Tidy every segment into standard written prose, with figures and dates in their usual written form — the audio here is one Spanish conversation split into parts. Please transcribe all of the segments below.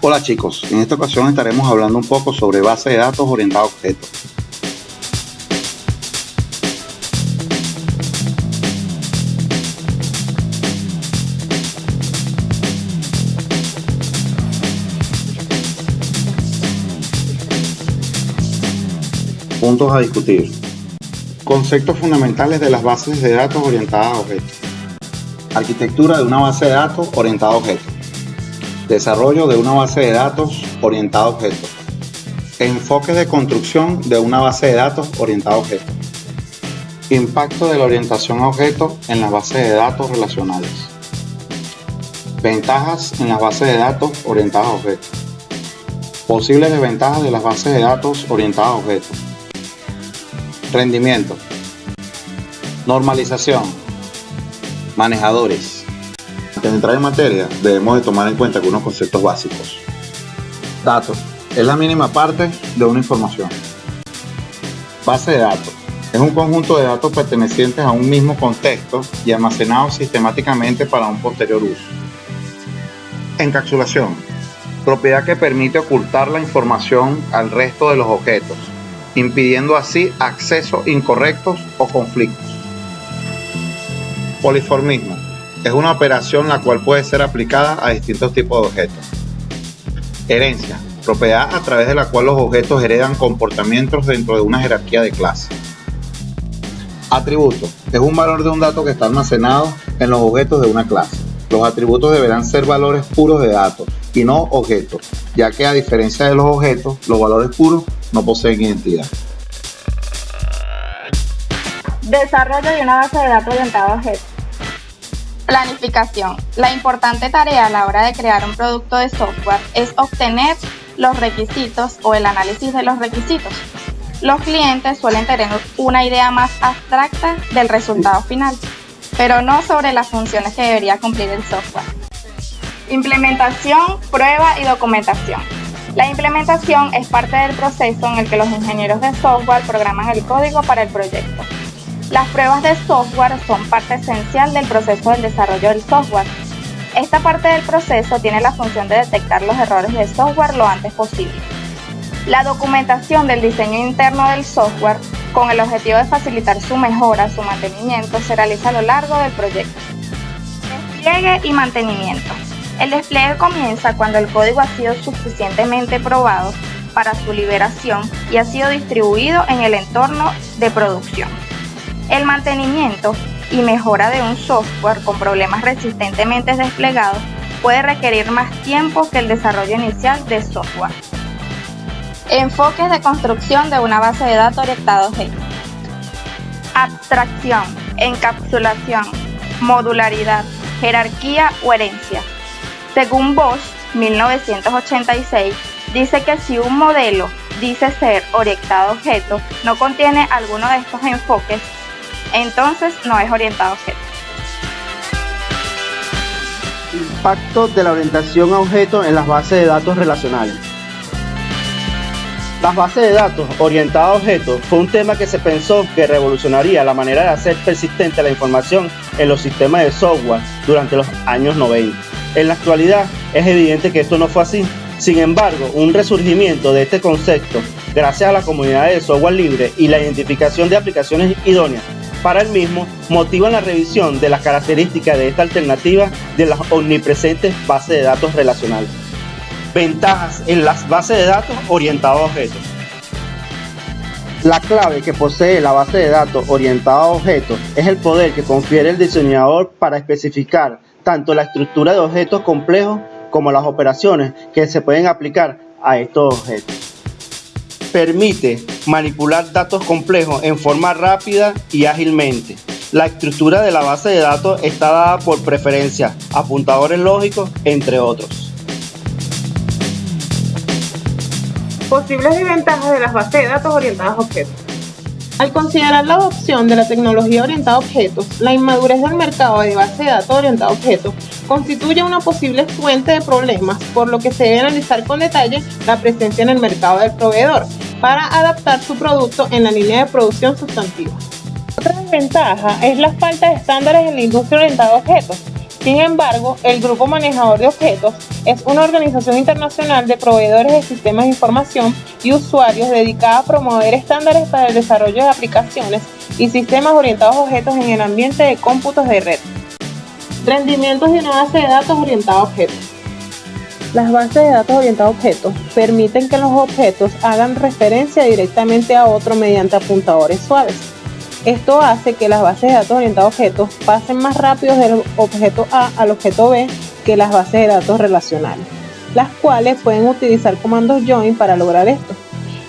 Hola chicos, en esta ocasión estaremos hablando un poco sobre base de datos orientada a objetos. Puntos a discutir. Conceptos fundamentales de las bases de datos orientadas a objetos. Arquitectura de una base de datos orientada a objetos. Desarrollo de una base de datos orientada a objetos. Enfoques de construcción de una base de datos orientada a objetos. Impacto de la orientación a objetos en las bases de datos relacionales. Ventajas en las bases de datos orientadas a objetos. Posibles desventajas de las bases de datos orientadas a objetos. Rendimiento. Normalización. Manejadores. Antes de entrar en materia, debemos de tomar en cuenta algunos conceptos básicos. Datos. Es la mínima parte de una información. Base de datos. Es un conjunto de datos pertenecientes a un mismo contexto y almacenados sistemáticamente para un posterior uso. Encapsulación. Propiedad que permite ocultar la información al resto de los objetos, impidiendo así accesos incorrectos o conflictos. Poliformismo. Es una operación la cual puede ser aplicada a distintos tipos de objetos. Herencia. Propiedad a través de la cual los objetos heredan comportamientos dentro de una jerarquía de clase. Atributo. Es un valor de un dato que está almacenado en los objetos de una clase. Los atributos deberán ser valores puros de datos y no objetos, ya que a diferencia de los objetos, los valores puros no poseen identidad. Desarrollo de una base de datos orientada a objetos. Planificación. La importante tarea a la hora de crear un producto de software es obtener los requisitos o el análisis de los requisitos. Los clientes suelen tener una idea más abstracta del resultado final, pero no sobre las funciones que debería cumplir el software. Implementación, prueba y documentación. La implementación es parte del proceso en el que los ingenieros de software programan el código para el proyecto. Las pruebas de software son parte esencial del proceso del desarrollo del software. Esta parte del proceso tiene la función de detectar los errores del software lo antes posible. La documentación del diseño interno del software, con el objetivo de facilitar su mejora, su mantenimiento, se realiza a lo largo del proyecto. Despliegue y mantenimiento. El despliegue comienza cuando el código ha sido suficientemente probado para su liberación y ha sido distribuido en el entorno de producción. El mantenimiento y mejora de un software con problemas resistentemente desplegados puede requerir más tiempo que el desarrollo inicial de software. Enfoques de construcción de una base de datos orientada a objetos. Abstracción, encapsulación, modularidad, jerarquía o herencia. Según Bosch, 1986, dice que si un modelo dice ser orientado a objetos, no contiene alguno de estos enfoques, entonces no es orientado a objetos. Impacto de la orientación a objetos en las bases de datos relacionales. Las bases de datos orientadas a objetos fue un tema que se pensó que revolucionaría la manera de hacer persistente la información en los sistemas de software durante los años 90. En la actualidad es evidente que esto no fue así. Sin embargo, un resurgimiento de este concepto gracias a la comunidad de software libre y la identificación de aplicaciones idóneas para el mismo motivan la revisión de las características de esta alternativa de las omnipresentes bases de datos relacionales. Ventajas en las bases de datos orientadas a objetos. La clave que posee la base de datos orientada a objetos es el poder que confiere el diseñador para especificar tanto la estructura de objetos complejos como las operaciones que se pueden aplicar a estos objetos. Permite manipular datos complejos en forma rápida y ágilmente. La estructura de la base de datos está dada por preferencias, apuntadores lógicos, entre otros. Posibles desventajas de las bases de datos orientadas a objetos. Al considerar la adopción de la tecnología orientada a objetos, la inmadurez del mercado de bases de datos orientadas a objetos constituye una posible fuente de problemas, por lo que se debe analizar con detalle la presencia en el mercado del proveedor para adaptar su producto en la línea de producción sustantiva. Otra desventaja es la falta de estándares en la industria orientada a objetos. Sin embargo, el Grupo Manejador de Objetos es una organización internacional de proveedores de sistemas de información y usuarios dedicada a promover estándares para el desarrollo de aplicaciones y sistemas orientados a objetos en el ambiente de cómputos de red. Rendimientos de una base de datos orientada a objetos. Las bases de datos orientadas a objetos permiten que los objetos hagan referencia directamente a otro mediante apuntadores suaves. Esto hace que las bases de datos orientadas a objetos pasen más rápido del objeto A al objeto B que las bases de datos relacionales, las cuales pueden utilizar comandos join para lograr esto.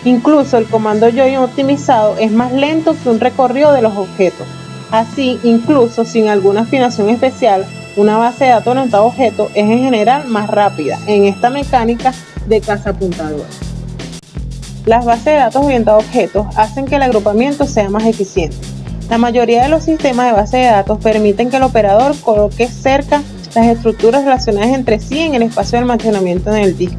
Incluso el comando join optimizado es más lento que un recorrido de los objetos. Así, incluso sin alguna afinación especial, una base de datos orientada a objetos es en general más rápida en esta mecánica de caza-apuntadores. Las bases de datos orientadas a objetos hacen que el agrupamiento sea más eficiente. La mayoría de los sistemas de base de datos permiten que el operador coloque cerca las estructuras relacionadas entre sí en el espacio de almacenamiento en el disco.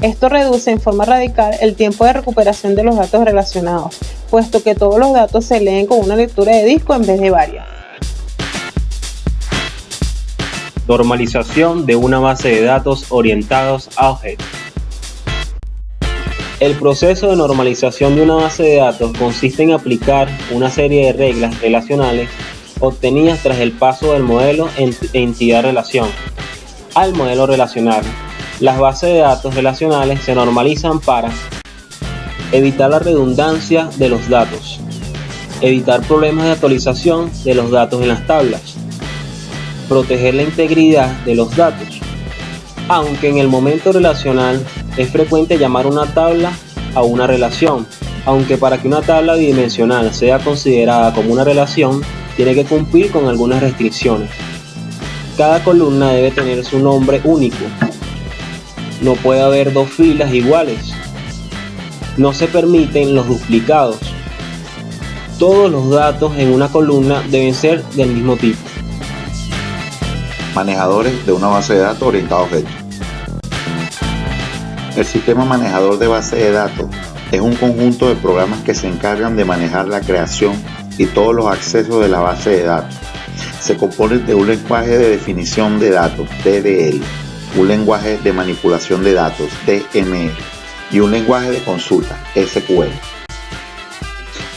Esto reduce en forma radical el tiempo de recuperación de los datos relacionados, puesto que todos los datos se leen con una lectura de disco en vez de varias. Normalización de una base de datos orientados a objetos. El proceso de normalización de una base de datos consiste en aplicar una serie de reglas relacionales obtenidas tras el paso del modelo entidad-relación al modelo relacional. Las bases de datos relacionales se normalizan para evitar la redundancia de los datos, evitar problemas de actualización de los datos en las tablas, proteger la integridad de los datos, aunque en el momento relacional es frecuente llamar una tabla a una relación, aunque para que una tabla bidimensional sea considerada como una relación, tiene que cumplir con algunas restricciones. Cada columna debe tener su nombre único. No puede haber dos filas iguales. No se permiten los duplicados. Todos los datos en una columna deben ser del mismo tipo. Manejadores de una base de datos orientada a objetos. El sistema manejador de base de datos es un conjunto de programas que se encargan de manejar la creación y todos los accesos de la base de datos. Se compone de un lenguaje de definición de datos, DDL, un lenguaje de manipulación de datos, DML, y un lenguaje de consulta, SQL.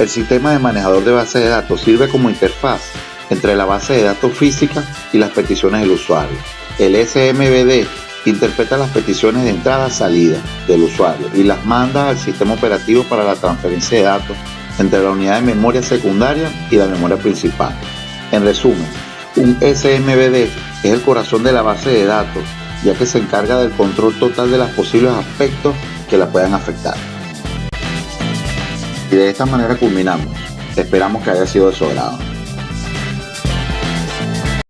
El sistema de manejador de base de datos sirve como interfaz entre la base de datos física y las peticiones del usuario. El SMBD interpreta las peticiones de entrada-salida del usuario y las manda al sistema operativo para la transferencia de datos entre la unidad de memoria secundaria y la memoria principal. En resumen, un SMBD es el corazón de la base de datos, ya que se encarga del control total de los posibles aspectos que la puedan afectar. Y de esta manera culminamos. Esperamos que haya sido de su agrado.